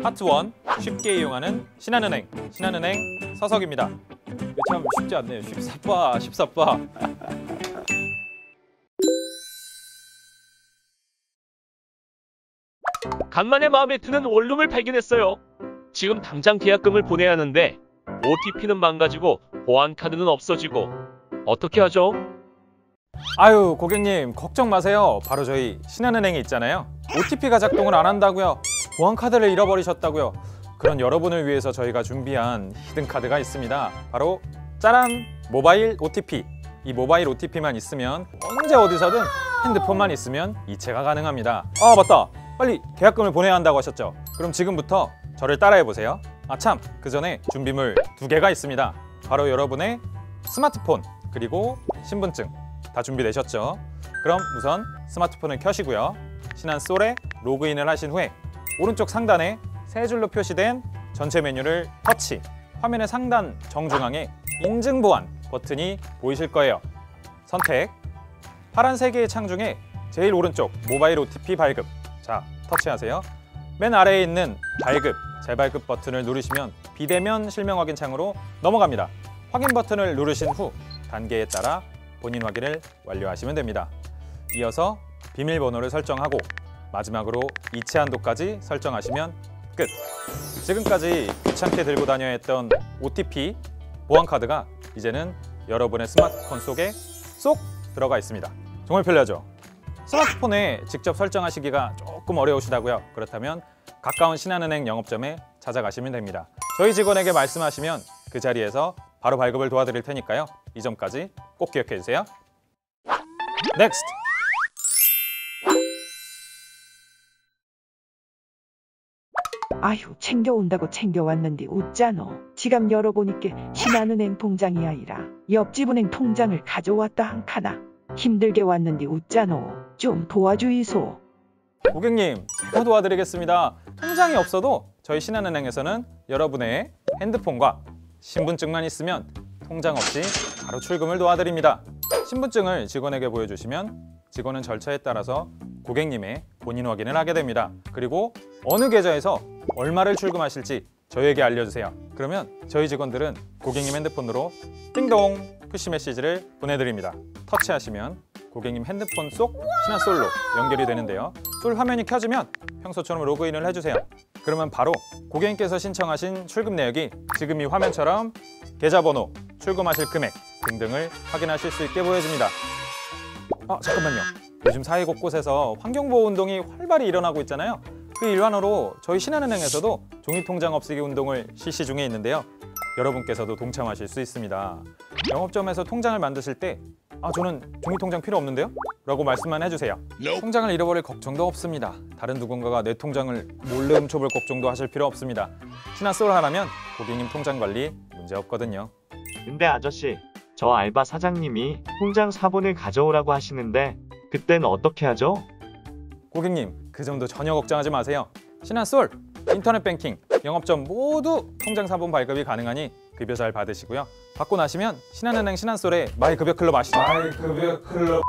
파트 1 쉽게 이용하는 신한은행 서석입니다. 이거 참 쉽지 않네요. 쉽사빠. 간만에 마음에 드는 원룸을 발견했어요. 지금 당장 계약금을 보내야 하는데 OTP는 망가지고 보안카드는 없어지고 어떻게 하죠? 아유, 고객님 걱정 마세요. 바로 저희 신한은행에 있잖아요. OTP가 작동을 안 한다고요? 보안카드를 잃어버리셨다고요? 그런 여러분을 위해서 저희가 준비한 히든카드가 있습니다. 바로 짜란! 모바일 OTP. 이 모바일 OTP만 있으면 언제 어디서든 핸드폰만 있으면 이체가 가능합니다. 아, 맞다! 빨리 계약금을 보내야 한다고 하셨죠? 그럼 지금부터 저를 따라해 보세요. 아 참, 그 전에 준비물 2개가 있습니다. 바로 여러분의 스마트폰 그리고 신분증 다 준비되셨죠? 그럼 우선 스마트폰을 켜시고요. 신한솔에 로그인을 하신 후에 오른쪽 상단에 세 줄로 표시된 전체 메뉴를 터치. 화면의 상단 정중앙에 인증보안 버튼이 보이실 거예요. 선택. 파란 3개의 창 중에 제일 오른쪽 모바일 OTP 발급. 자, 터치하세요. 맨 아래에 있는 발급, 재발급 버튼을 누르시면 비대면 실명 확인 창으로 넘어갑니다. 확인 버튼을 누르신 후 단계에 따라 본인 확인을 완료하시면 됩니다. 이어서 비밀번호를 설정하고 마지막으로 이체 한도까지 설정하시면 끝! 지금까지 귀찮게 들고 다녀야 했던 OTP, 보안카드가 이제는 여러분의 스마트폰 속에 쏙 들어가 있습니다. 정말 편리하죠? 스마트폰에 직접 설정하시기가 조금 어려우시다고요? 그렇다면 가까운 신한은행 영업점에 찾아가시면 됩니다. 저희 직원에게 말씀하시면 그 자리에서 바로 발급을 도와드릴 테니까요. 이 점까지 꼭 기억해 주세요. 넥스트! 아휴, 챙겨온다고 챙겨왔는데 웃자노. 지갑 열어보니까 신한은행 통장이 아니라 옆집 은행 통장을 가져왔다 한카나. 힘들게 왔는데 웃자노. 좀 도와주이소. 고객님, 제가 도와드리겠습니다. 통장이 없어도 저희 신한은행에서는 여러분의 핸드폰과 신분증만 있으면 통장 없이 바로 출금을 도와드립니다. 신분증을 직원에게 보여주시면 직원은 절차에 따라서 고객님의 본인 확인을 하게 됩니다. 그리고 어느 계좌에서 얼마를 출금하실지 저희에게 알려주세요. 그러면 저희 직원들은 고객님 핸드폰으로 띵동 푸시 메시지를 보내드립니다. 터치하시면 고객님 핸드폰 속 신한솔로 연결이 되는데요. 솔 화면이 켜지면 평소처럼 로그인을 해주세요. 그러면 바로 고객님께서 신청하신 출금 내역이 지금 이 화면처럼 계좌번호, 출금하실 금액 등등을 확인하실 수 있게 보여집니다. 아, 잠깐만요. 요즘 사회 곳곳에서 환경보호 운동이 활발히 일어나고 있잖아요. 그 일환으로 저희 신한은행에서도 종이통장 없애기 운동을 실시 중에 있는데요. 여러분께서도 동참하실 수 있습니다. 영업점에서 통장을 만드실 때 저는 종이통장 필요 없는데요? 라고 말씀만 해주세요. 통장을 잃어버릴 걱정도 없습니다. 다른 누군가가 내 통장을 몰래 훔쳐볼 걱정도 하실 필요 없습니다. 신한솔 하나면 고객님 통장 관리 문제 없거든요. 근데 아저씨, 저 알바 사장님이 통장 사본을 가져오라고 하시는데 그땐 어떻게 하죠? 고객님, 그 점도 전혀 걱정하지 마세요. 신한솔, 인터넷 뱅킹, 영업점 모두 통장 사본 발급이 가능하니 급여 잘 받으시고요. 받고 나시면 신한은행 신한솔에 마이급여 클럽 아시죠? 마이급여 클럽.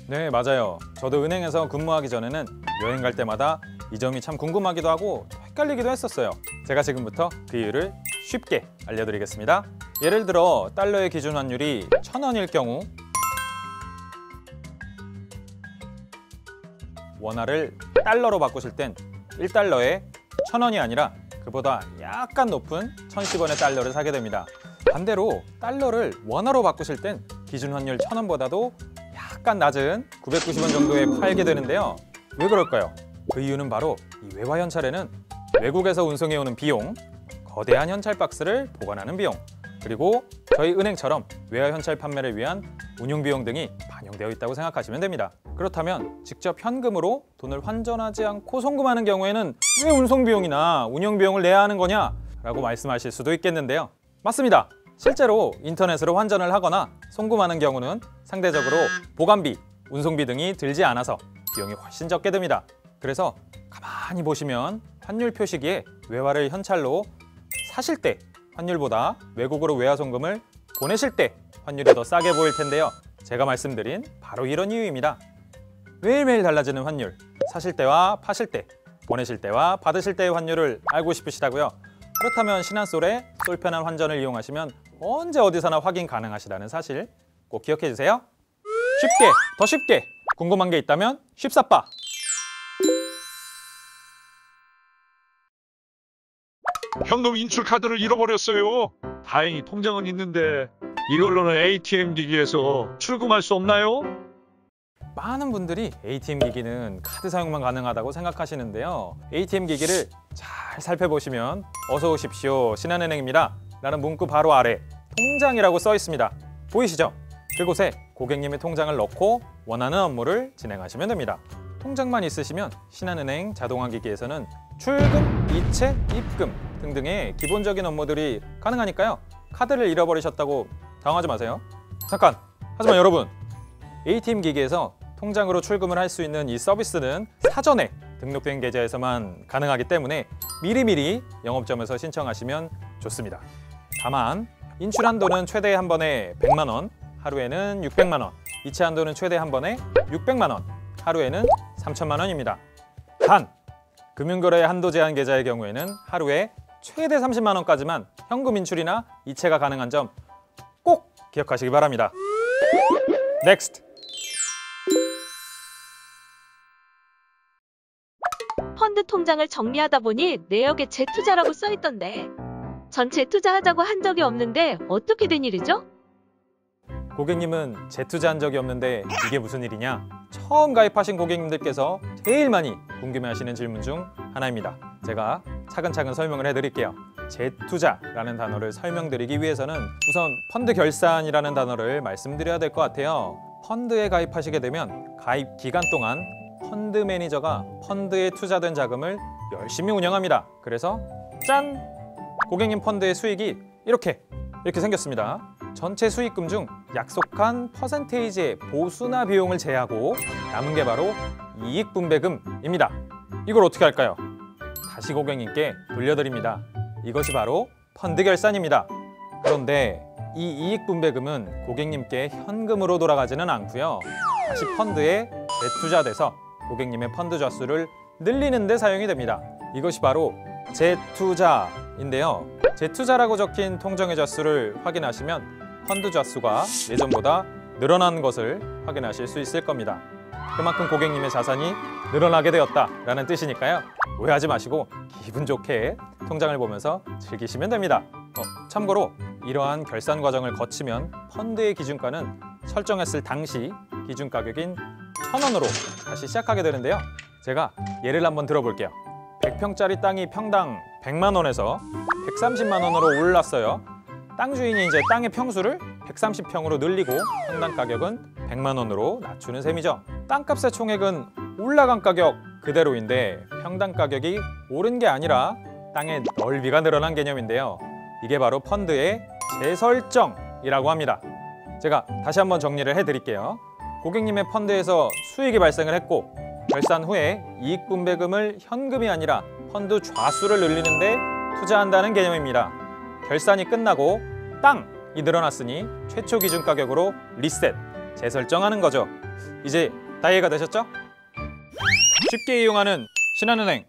네, 맞아요. 저도 은행에서 근무하기 전에는 여행 갈 때마다 이 점이 참 궁금하기도 하고 헷갈리기도 했었어요. 제가 지금부터 그 이유를 쉽게 알려드리겠습니다. 예를 들어 달러의 기준 환율이 1,000원일 경우 원화를 달러로 바꾸실 땐 1달러에 1,000원이 아니라 그보다 약간 높은 1,010원의 달러를 사게 됩니다. 반대로 달러를 원화로 바꾸실 땐 기준 환율 1,000원보다도 약간 낮은 990원 정도에 팔게 되는데요. 왜 그럴까요? 그 이유는 바로 이 외화 현찰에는 외국에서 운송해오는 비용, 거대한 현찰 박스를 보관하는 비용, 그리고 저희 은행처럼 외화 현찰 판매를 위한 운용 비용 등이 반영되어 있다고 생각하시면 됩니다. 그렇다면 직접 현금으로 돈을 환전하지 않고 송금하는 경우에는 왜 운송 비용이나 운영 비용을 내야 하는 거냐? 라고 말씀하실 수도 있겠는데요. 맞습니다. 실제로 인터넷으로 환전을 하거나 송금하는 경우는 상대적으로 보관비, 운송비 등이 들지 않아서 비용이 훨씬 적게 듭니다. 그래서 가만히 보시면 환율 표시기에 외화를 현찰로 사실 때 환율보다 외국으로 외화 송금을 보내실 때 환율이 더 싸게 보일 텐데요. 제가 말씀드린 바로 이런 이유입니다. 매일매일 달라지는 환율, 사실 때와 파실 때, 보내실 때와 받으실 때의 환율을 알고 싶으시다고요? 그렇다면 신한솔의 솔편한 환전을 이용하시면 언제 어디서나 확인 가능하시다는 사실 꼭 기억해 주세요. 쉽게, 더 쉽게 궁금한 게 있다면 쉽사빠! 현금 인출 카드를 잃어버렸어요. 다행히 통장은 있는데 이걸로는 ATM 기기에서 출금할 수 없나요? 많은 분들이 ATM 기기는 카드 사용만 가능하다고 생각하시는데요. ATM 기기를 잘 살펴보시면 어서 오십시오 신한은행입니다 라는 문구 바로 아래 통장이라고 써 있습니다. 보이시죠? 그곳에 고객님의 통장을 넣고 원하는 업무를 진행하시면 됩니다. 통장만 있으시면 신한은행 자동화기기에서는 출금, 이체, 입금 등등의 기본적인 업무들이 가능하니까요. 카드를 잃어버리셨다고 당황하지 마세요. 잠깐! 하지만 여러분, ATM 기기에서 통장으로 출금을 할 수 있는 이 서비스는 사전에 등록된 계좌에서만 가능하기 때문에 미리미리 영업점에서 신청하시면 좋습니다. 다만 인출 한도는 최대 한 번에 100만 원, 하루에는 600만 원, 이체 한도는 최대 한 번에 600만 원, 하루에는 3천만 원입니다. 단, 금융거래 한도 제한 계좌의 경우에는 하루에 최대 30만 원까지만 현금 인출이나 이체가 가능한 점 꼭 기억하시기 바랍니다. 넥스트! 펀드 통장을 정리하다 보니 내역에 재투자라고 써있던데 전 재투자하자고 한 적이 없는데 어떻게 된 일이죠? 고객님은 재투자한 적이 없는데 이게 무슨 일이냐? 처음 가입하신 고객님들께서 제일 많이 궁금해하시는 질문 중 하나입니다. 제가 차근차근 설명을 해드릴게요. 재투자라는 단어를 설명드리기 위해서는 우선 펀드 결산이라는 단어를 말씀드려야 될 것 같아요. 펀드에 가입하시게 되면 가입 기간 동안 펀드 매니저가 펀드에 투자된 자금을 열심히 운영합니다. 그래서 짠! 고객님 펀드의 수익이 이렇게 생겼습니다. 전체 수익금 중 약속한 퍼센테이지의 보수나 비용을 제하고 남은 게 바로 이익분배금입니다. 이걸 어떻게 할까요? 다시 고객님께 돌려드립니다. 이것이 바로 펀드 결산입니다. 그런데 이 이익분배금은 고객님께 현금으로 돌아가지는 않고요. 다시 펀드에 재투자돼서 고객님의 펀드 좌수를 늘리는 데 사용이 됩니다. 이것이 바로 재투자인데요. 재투자라고 적힌 통장의 좌수를 확인하시면 펀드 좌수가 예전보다 늘어난 것을 확인하실 수 있을 겁니다. 그만큼 고객님의 자산이 늘어나게 되었다라는 뜻이니까요. 오해하지 마시고 기분 좋게 통장을 보면서 즐기시면 됩니다. 참고로 이러한 결산 과정을 거치면 펀드의 기준가는 설정했을 당시 기준 가격인 1,000원으로 다시 시작하게 되는데요. 제가 예를 한번 들어볼게요. 100평짜리 땅이 평당 100만 원에서 130만 원으로 올랐어요. 땅 주인이 이제 땅의 평수를 130평으로 늘리고 평당 가격은 100만 원으로 낮추는 셈이죠. 땅값의 총액은 올라간 가격 그대로인데 평당 가격이 오른 게 아니라 땅의 넓이가 늘어난 개념인데요. 이게 바로 펀드의 재설정이라고 합니다. 제가 다시 한번 정리를 해드릴게요. 고객님의 펀드에서 수익이 발생을 했고 결산 후에 이익분배금을 현금이 아니라 펀드 좌수를 늘리는 데 투자한다는 개념입니다. 결산이 끝나고 땅이 늘어났으니 최초 기준 가격으로 리셋, 재설정하는 거죠. 이제 다 이해가 되셨죠? 쉽게 이용하는 신한은행.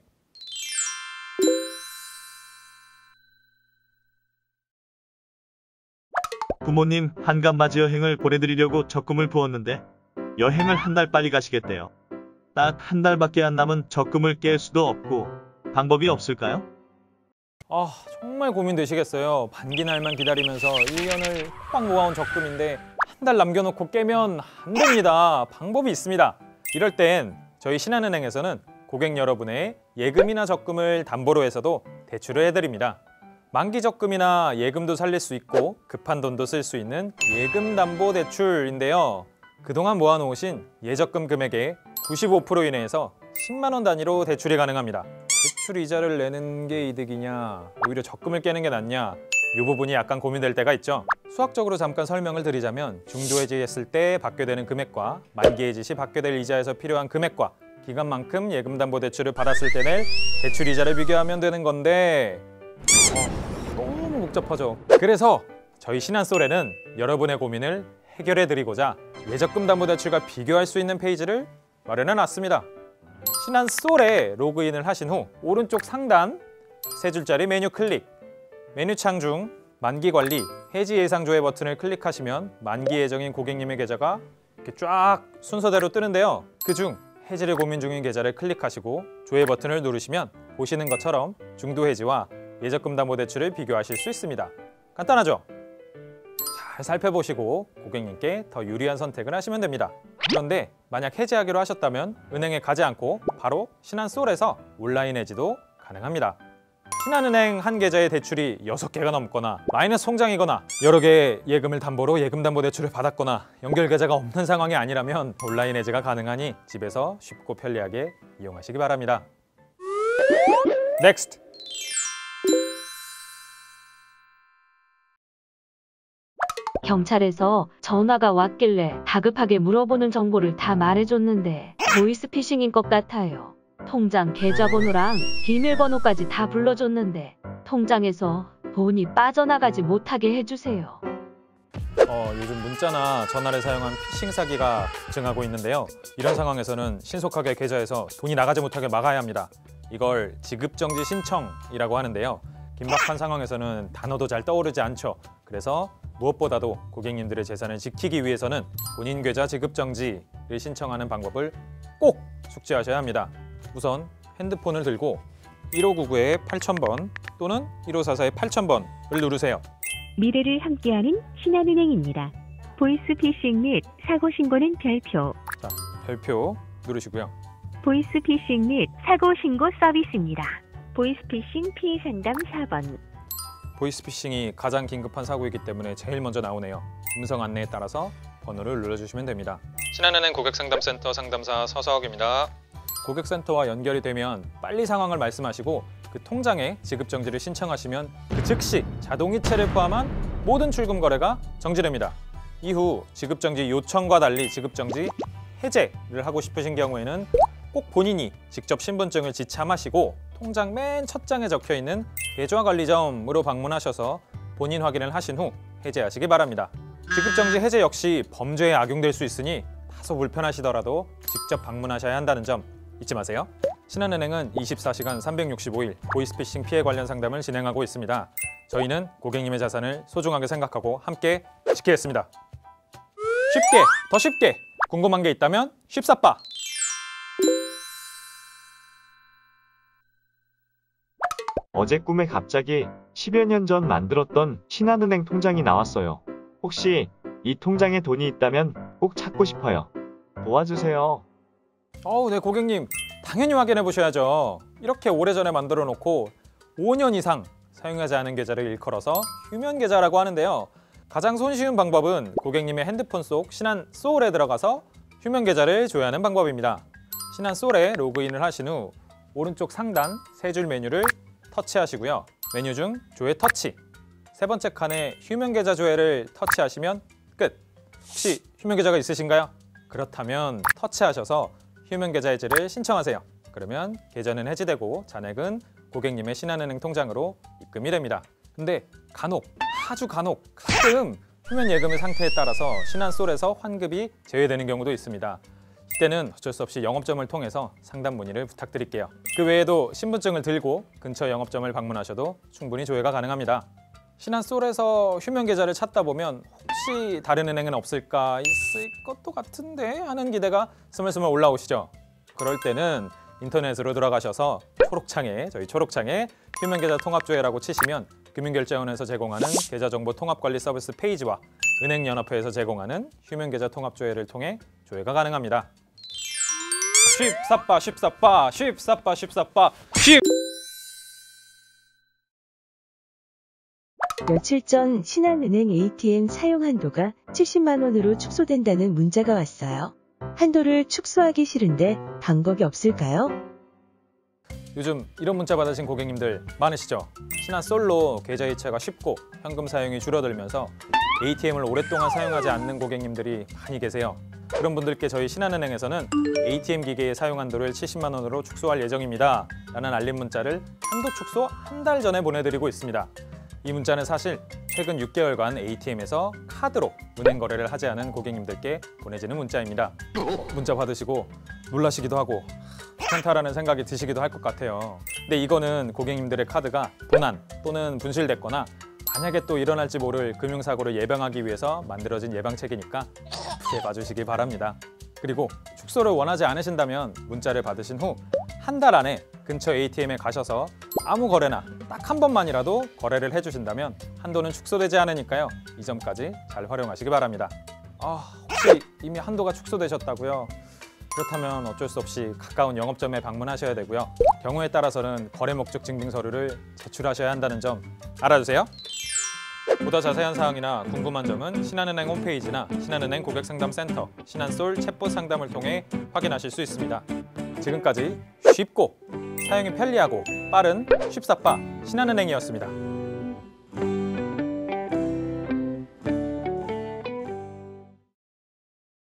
부모님 한간맞이 여행을 보내드리려고 적금을 부었는데 여행을 한 달 빨리 가시겠대요. 딱 한 달밖에 안 남은 적금을 깰 수도 없고 방법이 없을까요? 정말 고민되시겠어요. 반기날만 기다리면서 1년을 꽉 모아온 적금인데 한 달 남겨놓고 깨면 안 됩니다. 방법이 있습니다. 이럴 땐 저희 신한은행에서는 고객 여러분의 예금이나 적금을 담보로 해서도 대출을 해드립니다. 만기 적금이나 예금도 살릴 수 있고 급한 돈도 쓸 수 있는 예금담보대출인데요. 그동안 모아놓으신 예적금 금액의 95% 이내에서 10만 원 단위로 대출이 가능합니다. 대출 이자를 내는 게 이득이냐, 오히려 적금을 깨는 게 낫냐, 이 부분이 약간 고민될 때가 있죠. 수학적으로 잠깐 설명을 드리자면 중도해지했을 때 받게 되는 금액과 만기해지 시 받게 될 이자에서 필요한 금액과 기간만큼 예금담보대출을 받았을 때 낼 대출이자를 비교하면 되는 건데 너무 복잡하죠. 그래서 저희 신한솔에는 여러분의 고민을 해결해드리고자 예적금담보대출과 비교할 수 있는 페이지를 마련해놨습니다. 신한솔에 로그인을 하신 후 오른쪽 상단 세 줄짜리 메뉴 클릭, 메뉴창 중 만기관리, 해지 예상 조회 버튼을 클릭하시면 만기 예정인 고객님의 계좌가 이렇게 쫙 순서대로 뜨는데요. 그중 해지를 고민 중인 계좌를 클릭하시고 조회 버튼을 누르시면 보시는 것처럼 중도 해지와 예적금담보대출을 비교하실 수 있습니다. 간단하죠? 잘 살펴보시고 고객님께 더 유리한 선택을 하시면 됩니다. 그런데 만약 해지하기로 하셨다면 은행에 가지 않고 바로 신한솔에서 온라인 해지도 가능합니다. 신한은행 한 계좌의 대출이 6개가 넘거나 마이너스 통장이거나 여러 개의 예금을 담보로 예금담보대출을 받았거나 연결 계좌가 없는 상황이 아니라면 온라인 해지가 가능하니 집에서 쉽고 편리하게 이용하시기 바랍니다. 넥스트! 경찰에서 전화가 왔길래 다급하게 물어보는 정보를 다 말해줬는데 보이스피싱인 것 같아요. 통장 계좌번호랑 비밀번호까지 다 불러줬는데 통장에서 돈이 빠져나가지 못하게 해주세요. 요즘 문자나 전화를 사용한 피싱 사기가 급증하고 있는데요. 이런 상황에서는 신속하게 계좌에서 돈이 나가지 못하게 막아야 합니다. 이걸 지급정지 신청이라고 하는데요. 긴박한 상황에서는 단어도 잘 떠오르지 않죠. 그래서 무엇보다도 고객님들의 재산을 지키기 위해서는 본인 계좌 지급정지를 신청하는 방법을 꼭 숙지하셔야 합니다. 우선 핸드폰을 들고 1599-8000번 또는 1544-8000번을 누르세요. 미래를 함께하는 신한은행입니다. 보이스피싱 및 사고 신고는 별표. 자, 별표 누르시고요. 보이스피싱 및 사고 신고 서비스입니다. 보이스피싱 피해 상담 4번. 보이스피싱이 가장 긴급한 사고이기 때문에 제일 먼저 나오네요. 음성 안내에 따라서 번호를 눌러주시면 됩니다. 신한은행 고객상담센터 상담사 서석입니다. 고객센터와 연결이 되면 빨리 상황을 말씀하시고 그 통장에 지급정지를 신청하시면 그 즉시 자동이체를 포함한 모든 출금 거래가 정지됩니다. 이후 지급정지 요청과 달리 지급정지 해제를 하고 싶으신 경우에는 꼭 본인이 직접 신분증을 지참하시고 통장 맨 첫 장에 적혀있는 계좌관리점으로 방문하셔서 본인 확인을 하신 후 해제하시기 바랍니다. 지급정지 해제 역시 범죄에 악용될 수 있으니 다소 불편하시더라도 직접 방문하셔야 한다는 점 잊지 마세요. 신한은행은 24시간 365일 보이스피싱 피해 관련 상담을 진행하고 있습니다. 저희는 고객님의 자산을 소중하게 생각하고 함께 지키겠습니다. 쉽게, 더 쉽게 궁금한 게 있다면 쉽사빠! 어제 꿈에 갑자기 10여 년 전 만들었던 신한은행 통장이 나왔어요. 혹시 이 통장에 돈이 있다면 꼭 찾고 싶어요. 도와주세요. 네 고객님 당연히 확인해 보셔야죠. 이렇게 오래전에 만들어 놓고 5년 이상 사용하지 않은 계좌를 일컬어서 휴면 계좌라고 하는데요. 가장 손쉬운 방법은 고객님의 핸드폰 속 신한솔에 들어가서 휴면 계좌를 조회하는 방법입니다. 신한솔에 로그인을 하신 후 오른쪽 상단 세 줄 메뉴를 터치하시고요. 메뉴 중 조회 터치, 세 번째 칸에 휴면 계좌 조회를 터치하시면 끝! 혹시 휴면 계좌가 있으신가요? 그렇다면 터치하셔서 휴면 계좌 해지를 신청하세요. 그러면 계좌는 해지되고 잔액은 고객님의 신한은행 통장으로 입금이 됩니다. 근데 간혹, 아주 간혹, 가끔 휴면 예금의 상태에 따라서 신한솔에서 환급이 제외되는 경우도 있습니다. 이때는 어쩔 수 없이 영업점을 통해서 상담 문의를 부탁드릴게요. 그 외에도 신분증을 들고 근처 영업점을 방문하셔도 충분히 조회가 가능합니다. 신한솔에서 휴면 계좌를 찾다 보면 혹시 다른 은행은 없을까, 있을 것도 같은데 하는 기대가 스물스물 올라오시죠. 그럴 때는 인터넷으로 들어가셔서 저희 초록창에 휴면 계좌 통합 조회라고 치시면 금융결제원에서 제공하는 계좌정보 통합관리 서비스 페이지와 은행연합회에서 제공하는 휴면 계좌 통합 조회를 통해 조회가 가능합니다. 쉽사빠 쉽사빠 쉽사빠 쉽사빠 쉽! 며칠 전 신한은행 ATM 사용 한도가 70만 원으로 축소된다는 문자가 왔어요. 한도를 축소하기 싫은데 방법이 없을까요? 요즘 이런 문자 받으신 고객님들 많으시죠? 신한솔로 계좌 이체가 쉽고 현금 사용이 줄어들면서 ATM을 오랫동안 사용하지 않는 고객님들이 많이 계세요. 그런 분들께 저희 신한은행에서는 ATM 기계의 사용 한도를 70만 원으로 축소할 예정입니다 라는 알림 문자를 한도 축소 한 달 전에 보내드리고 있습니다. 이 문자는 사실 최근 6개월간 ATM에서 카드로 은행 거래를 하지 않은 고객님들께 보내지는 문자입니다. 문자 받으시고 놀라시기도 하고 괜찮다라는 생각이 드시기도 할 것 같아요. 근데 이거는 고객님들의 카드가 도난 또는 분실됐거나 만약에 또 일어날지 모를 금융사고를 예방하기 위해서 만들어진 예방책이니까 크게 봐주시기 바랍니다. 그리고 축소를 원하지 않으신다면 문자를 받으신 후 한 달 안에 근처 ATM에 가셔서 아무 거래나 딱 한 번만이라도 거래를 해주신다면 한도는 축소되지 않으니까요. 이 점까지 잘 활용하시기 바랍니다. 혹시 이미 한도가 축소되셨다고요? 그렇다면 어쩔 수 없이 가까운 영업점에 방문하셔야 되고요. 경우에 따라서는 거래 목적 증빙서류를 제출하셔야 한다는 점 알아주세요. 보다 자세한 사항이나 궁금한 점은 신한은행 홈페이지나 신한은행 고객상담센터, 신한솔 챗봇 상담을 통해 확인하실 수 있습니다. 지금까지 쉽고 사용이 편리하고 빠른 쉽사빠 신한은행이었습니다.